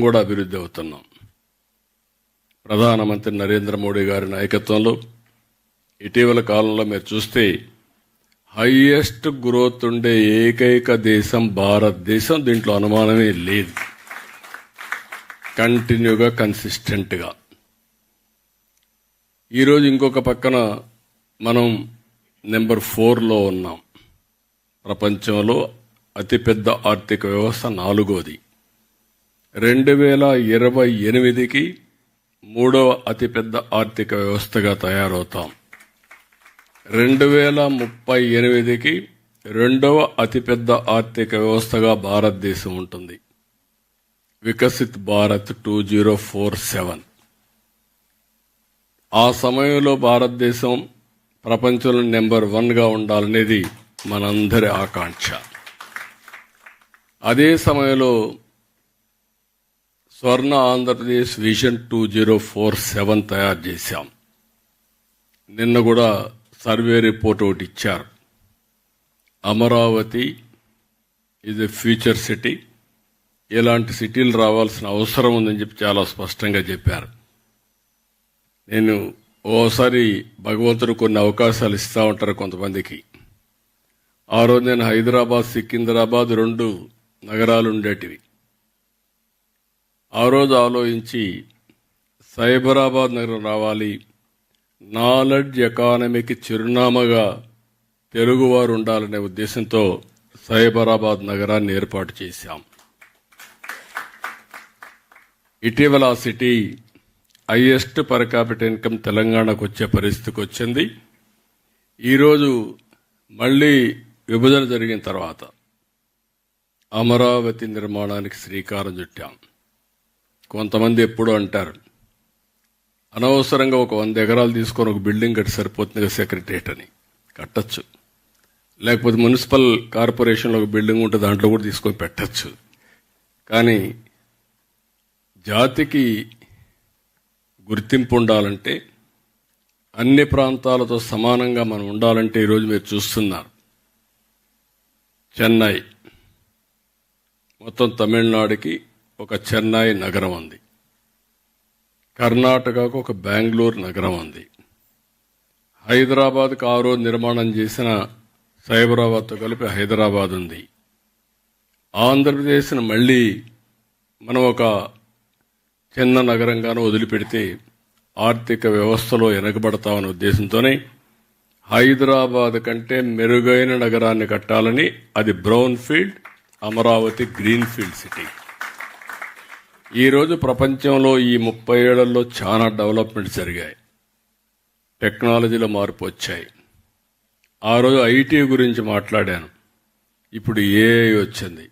కూడా అభివృద్ధి అవుతున్నాం. ప్రధానమంత్రి నరేంద్ర మోడీ గారి నాయకత్వంలో ఇటీవల కాలంలో మీరు చూస్తే హైయెస్ట్ గ్రోత్ ఉండే ఏకైక దేశం భారతదేశం. దీంట్లో అనుమానమే లేదు. కంటిన్యూగా కన్సిస్టెంట్గా. ఈరోజు ఇంకొక పక్కన మనం నెంబర్ 4లో ఉన్నాం. ప్రపంచంలో అతిపెద్ద ఆర్థిక వ్యవస్థ 4వది. 2028కి 3వ అతిపెద్ద ఆర్థిక వ్యవస్థగా తయారవుతాం. 2038కి 2వ అతిపెద్ద ఆర్థిక వ్యవస్థగా భారతదేశం ఉంటుంది. వికసిత్ భారత్ 2047. ఆ సమయంలో భారతదేశం ప్రపంచంలో నెంబర్ 1గా ఉండాలనేది మనందరి ఆకాంక్ష. అదే సమయంలో స్వర్ణ ఆంధ్రప్రదేశ్ విజన్ 2047 తయారు చేశాం. నిన్న కూడా సర్వే రిపోర్ట్ ఒకటి ఇచ్చారు. Amaravati is a future city. ఇలాంటి సిటీలు రావాల్సిన అవసరం ఉందని చెప్పి చాలా స్పష్టంగా చెప్పారు. నేను ఓసారి భగవంతుడు కొన్ని అవకాశాలు ఇస్తూ ఉంటారు కొంతమందికి. ఆ రోజు నేను హైదరాబాద్, సికింద్రాబాద్ 2 నగరాలు ఉండేటివి. ఆ రోజు ఆలోచించి సైబరాబాద్ నగరం రావాలి, నాలెడ్జ్ ఎకానమీకి చిరునామాగా తెలుగువారు ఉండాలనే ఉద్దేశంతో సైబరాబాద్ నగరాన్ని ఏర్పాటు చేశాం. ఇటీవల ఆ city highest per capital income తెలంగాణకు వచ్చే పరిస్థితికి వచ్చింది. ఈరోజు మళ్ళీ విభజన జరిగిన తర్వాత అమరావతి నిర్మాణానికి శ్రీకారం చుట్టాం. కొంతమంది ఎప్పుడూ అంటారు, అనవసరంగా ఒక 100 ఎకరాలు తీసుకొని ఒక బిల్డింగ్ కట్టి సరిపోతుంది సెక్రటరియట్ అని. కట్టచ్చు. లేకపోతే మున్సిపల్ కార్పొరేషన్లో ఒక బిల్డింగ్ ఉంటే దాంట్లో కూడా తీసుకొని పెట్టచ్చు. కానీ జాతికి గుర్తింపు ఉండాలంటే, అన్ని ప్రాంతాలతో సమానంగా మనం ఉండాలంటే ఈరోజు మీరు చూస్తున్నారు చెన్నై, మొత్తం తమిళనాడుకి ఒక చెన్నై నగరం ఉంది. కర్ణాటకకు ఒక బెంగళూరు నగరం ఉంది. హైదరాబాద్కు ఆ రోజు నిర్మాణం చేసిన సైబరాబాద్తో కలిపి హైదరాబాద్ ఉంది. ఆంధ్రప్రదేశ్ను మళ్ళీ మనం ఒక చిన్న నగరంగానూ వదిలిపెడితే ఆర్థిక వ్యవస్థలో వెనకబడతామనే ఉద్దేశంతోనే హైదరాబాద్ కంటే మెరుగైన నగరాన్ని కట్టాలని, అది brown field, Amaravati green field city. ఈరోజు ప్రపంచంలో ఈ 30 ఏళ్లలో చాలా డెవలప్మెంట్ జరిగాయి. టెక్నాలజీలో మార్పు వచ్చాయి. ఆ రోజు ఐటీ గురించి మాట్లాడాను. ఇప్పుడు ఏఐ వచ్చింది.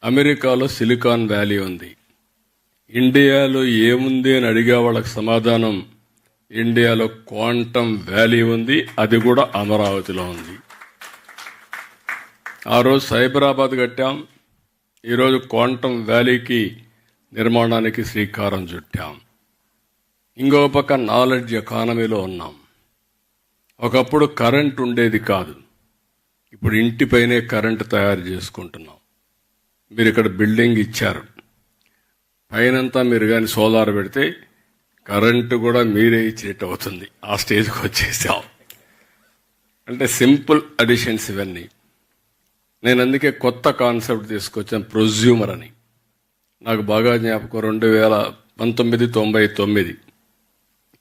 అమెరికాలో సిలికాన్ వ్యాలీ ఉంది. ఇండియాలో ఏముంది అని అడిగే వాళ్ళకి సమాధానం, ఇండియాలో క్వాంటమ్ వ్యాలీ ఉంది, అది కూడా అమరావతిలో ఉంది. ఆ రోజు సైబరాబాద్ కట్టాం. ఈరోజు క్వాంటమ్ వ్యాలీకి నిర్మాణానికి శ్రీకారం చుట్టాం. ఇంకో పక్క నాలెడ్జ్ ఎకానమీలో ఉన్నాం. ఒకప్పుడు కరెంట్ ఉండేది కాదు, ఇప్పుడు ఇంటిపైనే కరెంటు తయారు చేసుకుంటున్నాం. మీరు ఇక్కడ బిల్డింగ్ ఇచ్చారు, పైనంతా మీరు కానీ సోలార్ పెడితే కరెంటు కూడా మీరే ఇచ్చేట్టు అవుతుంది. ఆ స్టేజ్కి వచ్చేసాం. అంటే సింపుల్ అడిషన్స్ ఇవన్నీ. నేను అందుకే కొత్త కాన్సెప్ట్ తీసుకొచ్చాను, ప్రొజ్యూమర్ అని. నాకు బాగా జ్ఞాపకం, 1999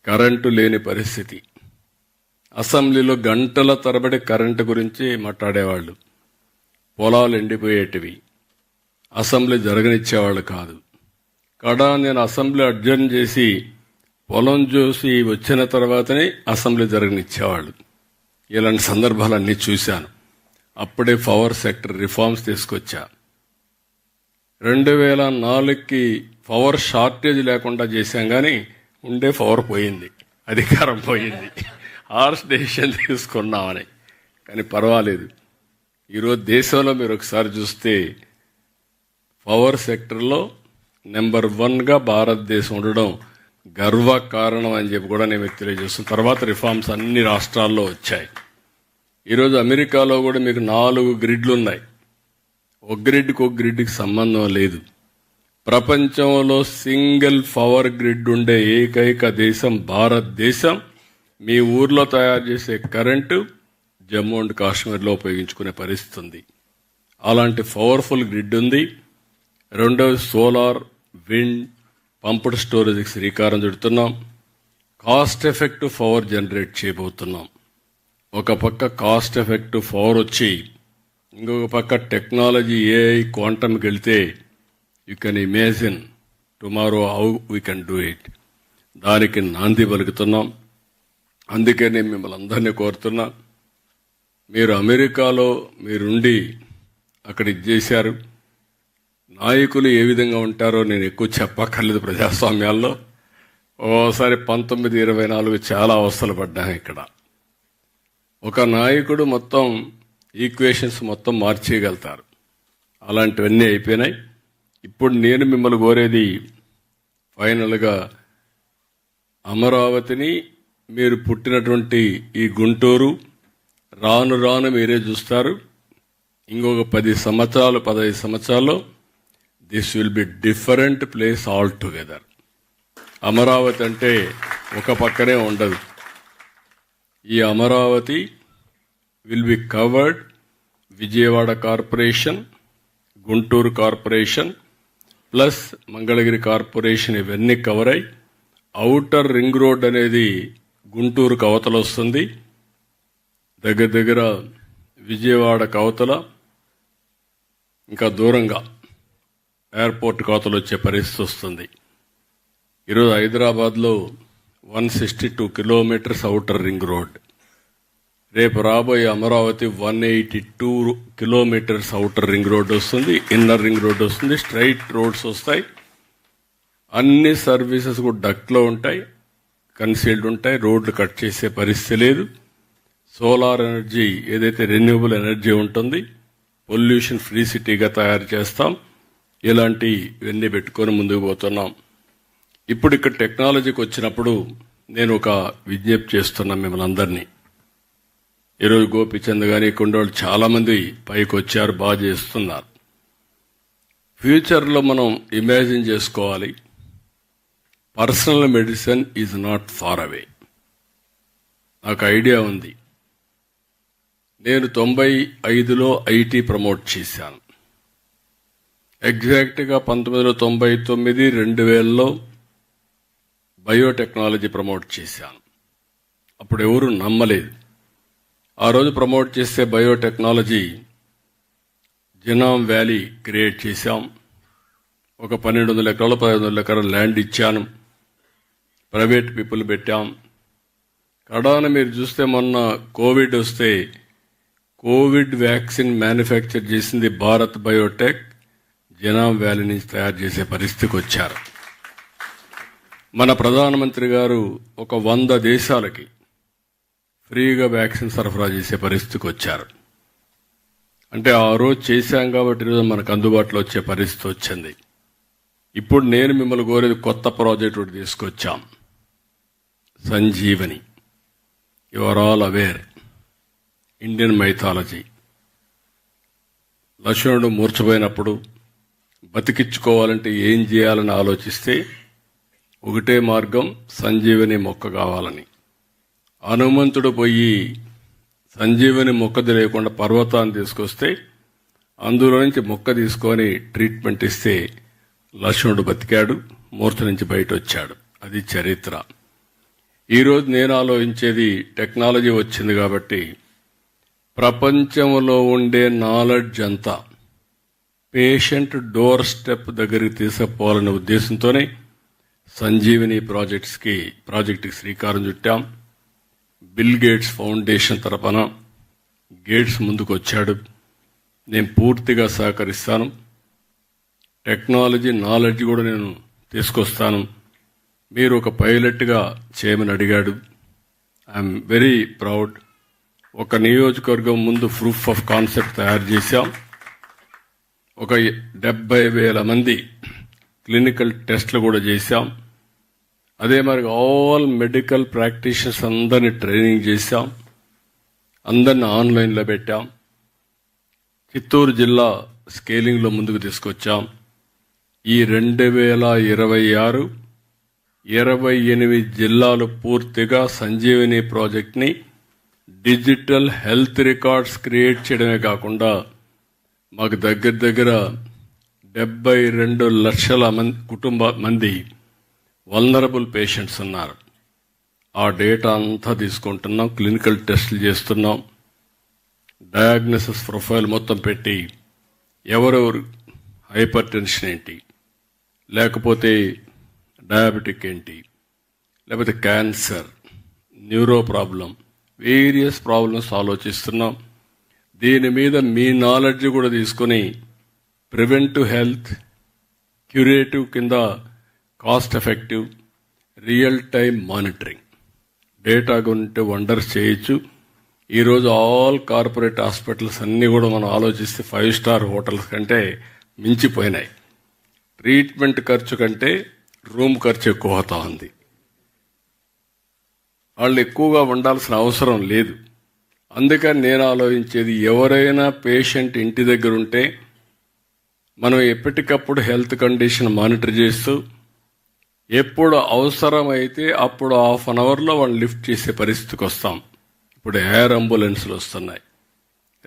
కరెంటు లేని పరిస్థితి. అసెంబ్లీలో గంటల తరబడి కరెంటు గురించి మాట్లాడేవాళ్ళు. పొలాలు ఎండిపోయేటివి, అసెంబ్లీ జరగనిచ్చేవాళ్ళు కాదు. కాడా నేను అసెంబ్లీ అడ్జర్న్ చేసి పొలం చూసి వచ్చిన తర్వాతనే అసెంబ్లీ జరగనిచ్చేవాళ్ళు. ఇలాంటి సందర్భాలన్నీ చూశాను. అప్పుడే పవర్ సెక్టర్ రిఫార్మ్స్ తీసుకొచ్చా. 2004కి పవర్ షార్టేజ్ లేకుండా చేశాం, కానీ ఉండే పవర్ పోయింది, అధికారం పోయింది. హార్ష్ డెసిషన్ తీసుకున్నామని. కానీ పర్వాలేదు. ఈరోజు దేశంలో మీరు ఒకసారి చూస్తే పవర్ సెక్టర్లో నెంబర్ 1గా భారతదేశం ఉండడం గర్వకారణం అని చెప్పి కూడా నేను తెలియజేస్తాను. తర్వాత రిఫార్మ్స్ అన్ని రాష్ట్రాల్లో వచ్చాయి. ఈరోజు అమెరికాలో కూడా మీకు 4 గ్రిడ్లు ఉన్నాయి. ఒక గ్రిడ్కి సంబంధం లేదు. ప్రపంచంలో సింగిల్ పవర్ గ్రిడ్ ఉండే ఏకైక దేశం భారతదేశం. మీ ఊర్లో తయారు చేసే కరెంటు జమ్మూ అండ్ కాశ్మీర్లో ఉపయోగించుకునే పరిస్థితి ఉంది. అలాంటి పవర్ఫుల్ గ్రిడ్ ఉంది. రెండవది సోలార్, విండ్, పంప్డ్ స్టోరేజ్కి శ్రీకారం చుడుతున్నాం. కాస్ట్ ఎఫెక్టివ్ పవర్ జనరేట్ చేయబోతున్నాం. ఒక పక్క కాస్ట్ ఎఫెక్టివ్ పవర్ వచ్చి ఇంకొక పక్క టెక్నాలజీ ఏఐ క్వాంటమ్కి వెళ్తే you can imagine tomorrow how we can do it. దానికి నాంది పలుకుతున్నాం. అందుకే నేను మిమ్మల్ని అందరినీ కోరుతున్నా, మీరు అమెరికాలో మీరుండి అక్కడ ఇది చేశారు. నాయకులు ఏ విధంగా ఉంటారో నేను ఎక్కువ చెప్పక్కర్లేదు. ప్రజాస్వామ్యాల్లో ఓసారి 1924 చాలా అవస్థలు పడ్డాను. ఇక్కడ ఒక నాయకుడు మొత్తం ఈక్వేషన్స్ మొత్తం మార్చేయగలుగుతారు. అలాంటివన్నీ అయిపోయినాయి. ఇప్పుడు నేను మిమ్మల్ని కోరేది ఫైనల్గా అమరావతిని, మీరు పుట్టినటువంటి ఈ గుంటూరు రాను రాను మీరే చూస్తారు. ఇంకొక 10 సంవత్సరాలు 15 సంవత్సరాల్లో this will be different place all together. Amaravati అంటే ఒక పక్కనే ఉండదు. ఈ Amaravati will be covered. Vijayawada corporation, Guntur corporation plus Mangalagiri corporation ఇవన్నీ కవర్ అయి ఔటర్ రింగ్ రోడ్ అనేది గుంటూరు కవతల వస్తుంది. దగ్గర దగ్గర విజయవాడ కవతల ఇంకా దూరంగా ఎయిర్పోర్ట్ కవతలు వచ్చే పరిస్థితి వస్తుంది. ఈరోజు హైదరాబాద్లో 162 కిలోమీటర్స్ ఔటర్ రింగ్ రోడ్. రేపు రాబోయే Amaravati 182 kilometres outer ring road వస్తుంది, ఇన్నర్ రింగ్ రోడ్ వస్తుంది, స్ట్రైట్ రోడ్స్ వస్తాయి. అన్ని సర్వీసెస్ కూడా డక్ట్లో ఉంటాయి, కన్సీల్డ్ ఉంటాయి. రోడ్లు కట్ చేసే పరిస్థితి లేదు. సోలార్ ఎనర్జీ ఏదైతే రెన్యూబుల్ ఎనర్జీ ఉంటుంది, పొల్యూషన్ ఫ్రీ సిటీగా తయారు చేస్తాం. ఇలాంటివన్నీ పెట్టుకొని ముందుకు పోతున్నాం. ఇప్పుడు ఇక్కడ టెక్నాలజీకి వచ్చినప్పుడు నేను ఒక విజ్ఞప్తి చేస్తున్నాను మిమ్మల్ని అందరినీ. ఈరోజు గోపిచంద్ కానీ కొండోళ్ళు చాలా మంది పైకి వచ్చారు, బాగా చేస్తున్నారు. ఫ్యూచర్లో మనం ఇమాజిన్ చేసుకోవాలి, personal medicine is not far away. నాకు ఐడియా ఉంది. నేను 95లో ఐటీ ప్రమోట్ చేశాను. ఎగ్జాక్ట్గా 1999, 2000లో బయోటెక్నాలజీ ప్రమోట్ చేశాను. అప్పుడు ఎవరు నమ్మలేదు. ఆ రోజు ప్రమోట్ చేసే బయోటెక్నాలజీ జినామ్ వ్యాలీ క్రియేట్ చేశాం. ఒక 1200 ఎకరాలు 1500 ఎకరాల ల్యాండ్ ఇచ్చాను. ప్రైవేట్ పీపుల్ పెట్టాం. కడాన మీరు చూస్తే మొన్న కోవిడ్ వస్తే కోవిడ్ వ్యాక్సిన్ మ్యానుఫ్యాక్చర్ చేసింది భారత్ బయోటెక్. జినామ్ వ్యాలీ నుంచి తయారు చేసే పరిస్థితికి వచ్చారు. మన ప్రధానమంత్రి గారు ఒక 100 దేశాలకి ఫ్రీగా వ్యాక్సిన్ సరఫరా చేసే పరిస్థితికి వచ్చారు. అంటే ఆ రోజు చేశాం కాబట్టి ఈరోజు మనకు అందుబాటులో వచ్చే పరిస్థితి వచ్చింది. ఇప్పుడు నేను మిమ్మల్ని కోరేది కొత్త ప్రాజెక్ట్ ఒకటి తీసుకొచ్చాం, Sanjeevani. You are all aware, Indian mythology. లక్ష్మణుడు మూర్ఛపోయినప్పుడు బతికించుకోవాలంటే ఏం చేయాలని ఆలోచిస్తే ఒకటే మార్గం, సంజీవని మొక్క కావాలని. హనుమంతుడు పోయి సంజీవని మొక్కది లేకుండా పర్వతాన్ని తీసుకొస్తే అందులో నుంచి మొక్క తీసుకొని ట్రీట్మెంట్ ఇస్తే లక్ష్మణుడు బతికాడు, మూర్ఛ నుంచి బయట వచ్చాడు. అది చరిత్ర. ఈరోజు నేను ఆలోచించేది, టెక్నాలజీ వచ్చింది కాబట్టి ప్రపంచంలో ఉండే నాలెడ్జ్ అంతా పేషెంట్ డోర్ స్టెప్ దగ్గరికి తీసుకుపోవాలనే ఉద్దేశంతోనే సంజీవని ప్రాజెక్టుకి శ్రీకారం చుట్టాం. బిల్ గేట్స్ ఫౌండేషన్ తరపున గేట్స్ ముందుకు వచ్చాడు. నేను పూర్తిగా సహకరిస్తాను. టెక్నాలజీ నాలెడ్జ్ కూడా నేను తీసుకొస్తాను. మీరు ఒక పైలట్గా చేయమని అడిగాడు. I'm very proud. ఒక నియోజకవర్గం ముందు ప్రూఫ్ ఆఫ్ కాన్సెప్ట్ తయారు చేశాం. ఒక 70,000 మంది క్లినికల్ టెస్ట్లు కూడా చేశాం. అదే మరి ఆల్ మెడికల్ ప్రాక్టీషనర్స్ అందరినీ ట్రైనింగ్ చేశాం. అందరిని ఆన్లైన్లో పెట్టాం. చిత్తూరు జిల్లా స్కేలింగ్లో ముందుకు తీసుకొచ్చాం. ఈ 2026, 28 జిల్లాలు పూర్తిగా సంజీవని ప్రాజెక్ట్ని డిజిటల్ హెల్త్ రికార్డ్స్ క్రియేట్ చేయడమే కాకుండా మాకు దగ్గర 72 లక్షల మంది వల్నరబుల్ పేషెంట్స్ ఉన్నారు. ఆ డేటా అంతా తీసుకుంటున్నాం, క్లినికల్ టెస్టులు చేస్తున్నాం, డయాగ్నోసిస్ ప్రొఫైల్ మొత్తం పెట్టి ఎవరెవరు హైపర్ టెన్షన్ ఏంటి, లేకపోతే డయాబెటిక్ ఏంటి, లేకపోతే cancer, neuro problem, various problems ఆలోచిస్తున్నాం. దీని మీద మీ నాలెడ్జ్ కూడా తీసుకొని ప్రివెంటివ్ హెల్త్, క్యూరేటివ్ కింద cost effective, real time monitoring data గురించి వండర్స్ చేయొచ్చు. ఈరోజు ఆల్ కార్పొరేట్ హాస్పిటల్స్ అన్నీ కూడా మనం ఆలోచిస్తే 5 స్టార్ హోటల్స్ కంటే మించిపోయినాయి. ట్రీట్మెంట్ ఖర్చు కంటే రూమ్ ఖర్చు ఎక్కువ అవుతా ఉంది. వాళ్ళు ఎక్కువగా ఉండాల్సిన అవసరం లేదు. అందుకని నేను ఆలోచించేది, ఎవరైనా పేషెంట్ ఇంటి దగ్గర ఉంటే మనం ఎప్పటికప్పుడు హెల్త్ కండిషన్ మానిటర్ చేస్తూ ఎప్పుడు అవసరమైతే అప్పుడు 1/2 అవర్లో వాళ్ళు లిఫ్ట్ చేసే పరిస్థితికి వస్తాం. ఇప్పుడు ఎయిర్ అంబులెన్స్లు వస్తున్నాయి.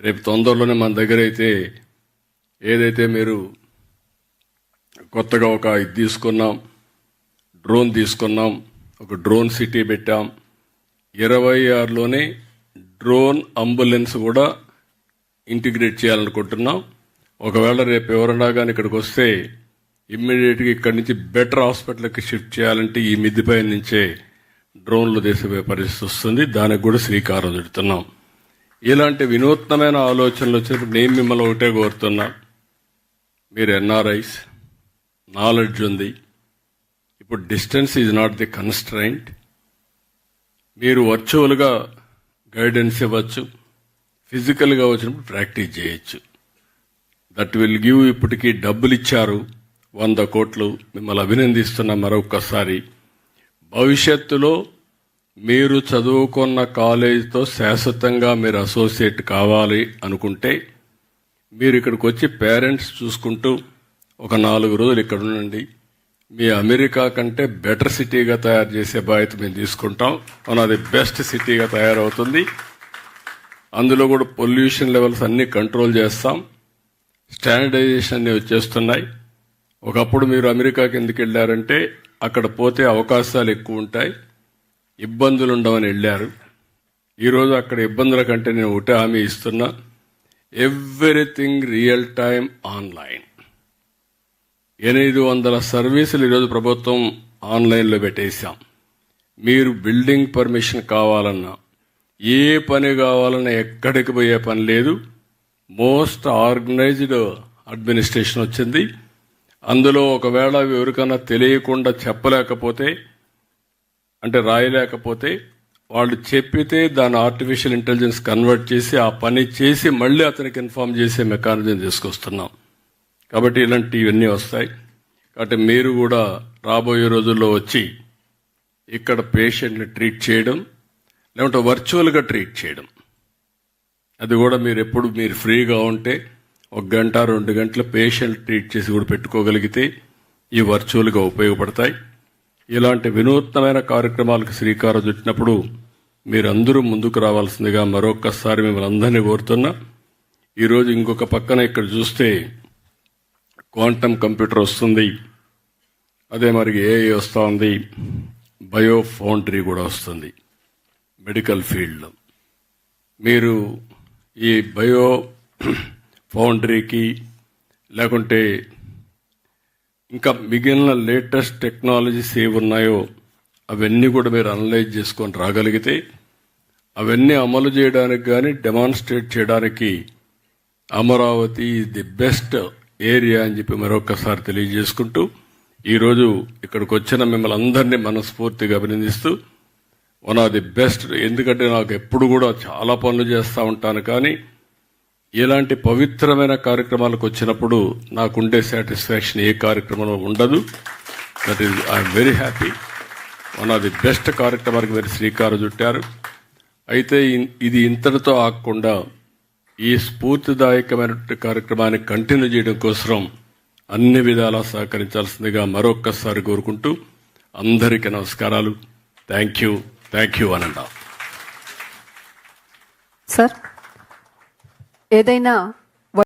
రేపు తొందరలోనే మన దగ్గర అయితే ఏదైతే మీరు కొత్తగా ఒక ఇది తీసుకున్నాం, డ్రోన్ తీసుకున్నాం, ఒక డ్రోన్ సిటీ పెట్టాం. 26లోనే డ్రోన్ అంబులెన్స్ కూడా ఇంటిగ్రేట్ చేయాలనుకుంటున్నాం. ఒకవేళ రేపు ఎవరన్నా కానీ ఇక్కడికి వస్తే ఇమ్మీడియట్గా ఇక్కడి నుంచి బెటర్ హాస్పిటల్కి షిఫ్ట్ చేయాలంటే ఈ మిద్దిపై నుంచే డ్రోన్లు తీసే పరిస్థితి వస్తుంది. దానికి కూడా శ్రీకారం చుడుతున్నాం. ఇలాంటి వినూత్నమైన ఆలోచనలు వచ్చినప్పుడు నేను మిమ్మల్ని ఒకటే కోరుతున్నా, మీరు ఎన్ఆర్ఐస్, నాలెడ్జ్ ఉంది. ఇప్పుడు distance is not the constraint. మీరు వర్చువల్గా గైడెన్స్ ఇవ్వచ్చు, ఫిజికల్గా వచ్చినప్పుడు ప్రాక్టీస్ చేయొచ్చు. That will give. ఇప్పటికీ డబ్బులు ఇచ్చారు 100 కోట్లు. మిమ్మల్ని అభినందిస్తున్న మరొకసారి. భవిష్యత్తులో మీరు చదువుకున్న కాలేజీతో శాశ్వతంగా మీరు అసోసియేట్ కావాలి అనుకుంటే మీరు ఇక్కడికి వచ్చి పేరెంట్స్ చూసుకుంటూ ఒక 4 రోజులు ఇక్కడ ఉండండి. మీ అమెరికా కంటే బెటర్ సిటీగా తయారు చేసే బాధ్యత మేము తీసుకుంటాం. అది బెస్ట్ సిటీగా తయారవుతుంది. అందులో కూడా పొల్యూషన్ లెవెల్స్ అన్ని కంట్రోల్ చేస్తాం. స్టాండర్డైజేషన్ అన్ని వచ్చేస్తున్నాయి. ఒకప్పుడు మీరు అమెరికాకి ఎందుకు వెళ్ళారంటే అక్కడ పోతే అవకాశాలు ఎక్కువ ఉంటాయి, ఇబ్బందులు ఉండవని వెళ్ళారు. ఈరోజు అక్కడ ఇబ్బందుల కంటే నేను ఒకటే హామీ ఇస్తున్నా, ఎవ్రీథింగ్ రియల్ టైం ఆన్లైన్. 800 సర్వీసులు ఈరోజు ప్రభుత్వం ఆన్లైన్లో పెట్టేశాం. మీరు బిల్డింగ్ పర్మిషన్ కావాలన్నా, ఏ పని కావాలన్నా ఎక్కడికి పోయే పని లేదు. మోస్ట్ ఆర్గనైజ్డ్ అడ్మినిస్ట్రేషన్ వచ్చింది. అందులో ఒకవేళ ఎవరికైనా తెలియకుండా చెప్పలేకపోతే, అంటే రాయలేకపోతే, వాళ్ళు చెప్పితే దాన్ని ఆర్టిఫిషియల్ ఇంటెలిజెన్స్ కన్వర్ట్ చేసి ఆ పని చేసి మళ్ళీ అతనికి ఇన్ఫార్మ్ చేసే మెకానిజం తీసుకొస్తున్నాం. కాబట్టి ఇలాంటివన్నీ వస్తాయి. కాబట్టి మీరు కూడా రాబోయే రోజుల్లో వచ్చి ఇక్కడ పేషెంట్ని ట్రీట్ చేయడం, లేకుంటే వర్చువల్గా ట్రీట్ చేయడం, అది కూడా మీరు ఎప్పుడు మీరు ఫ్రీగా ఉంటే 1 గంట 2 గంటల పేషెంట్ ట్రీట్ చేసి కూడా పెట్టుకోగలిగితే ఈ వర్చువల్గా ఉపయోగపడతాయి. ఇలాంటి వినూత్నమైన కార్యక్రమాలకు శ్రీకారం చుట్టినప్పుడు మీరందరూ ముందుకు రావాల్సిందిగా మరొకసారి మిమ్మల్ని అందరినీ కోరుతున్నా. ఈరోజు ఇంకొక పక్కన ఇక్కడ చూస్తే క్వాంటమ్ కంప్యూటర్ వస్తుంది, అదే మరి ఏఐ వస్తూ ఉంది, బయో ఫౌండరీ కూడా వస్తుంది మెడికల్ ఫీల్డ్లో. మీరు ఈ బయో ఫౌండరీకి లేకుంటే ఇంకా మిగిలిన లేటెస్ట్ టెక్నాలజీస్ ఏమున్నాయో అవన్నీ కూడా మీరు అనలైజ్ చేసుకొని రాగలిగితే అవన్నీ అమలు చేయడానికి కానీ డెమాన్స్ట్రేట్ చేయడానికి Amaravati is the best area అని చెప్పి మరొకసారి తెలియజేసుకుంటూ, ఈరోజు ఇక్కడికి వచ్చిన మిమ్మల్ని అందరినీ మనస్ఫూర్తిగా అభినందిస్తూ, వన్ ఆఫ్ ది బెస్ట్. ఎందుకంటే నాకు ఎప్పుడు కూడా చాలా పనులు చేస్తూ ఉంటాను, కానీ ఇలాంటి పవిత్రమైన కార్యక్రమాలకు వచ్చినప్పుడు నాకుండే సాటిస్ఫాక్షన్ ఏ కార్యక్రమంలో ఉండదు. That is I'm very happy. One of the best కార్యక్రమానికి మీరు శ్రీకారం చుట్టారు. అయితే ఇది ఇంతటితో ఆగకుండా ఈ స్ఫూర్తిదాయకమైనటువంటి కార్యక్రమాన్ని కంటిన్యూ చేయడం కోసం అన్ని విధాలా సహకరించాల్సిందిగా మరొక్కసారి కోరుకుంటూ అందరికీ నమస్కారాలు. థ్యాంక్ యూ అనండి. సార్, ఏదైనా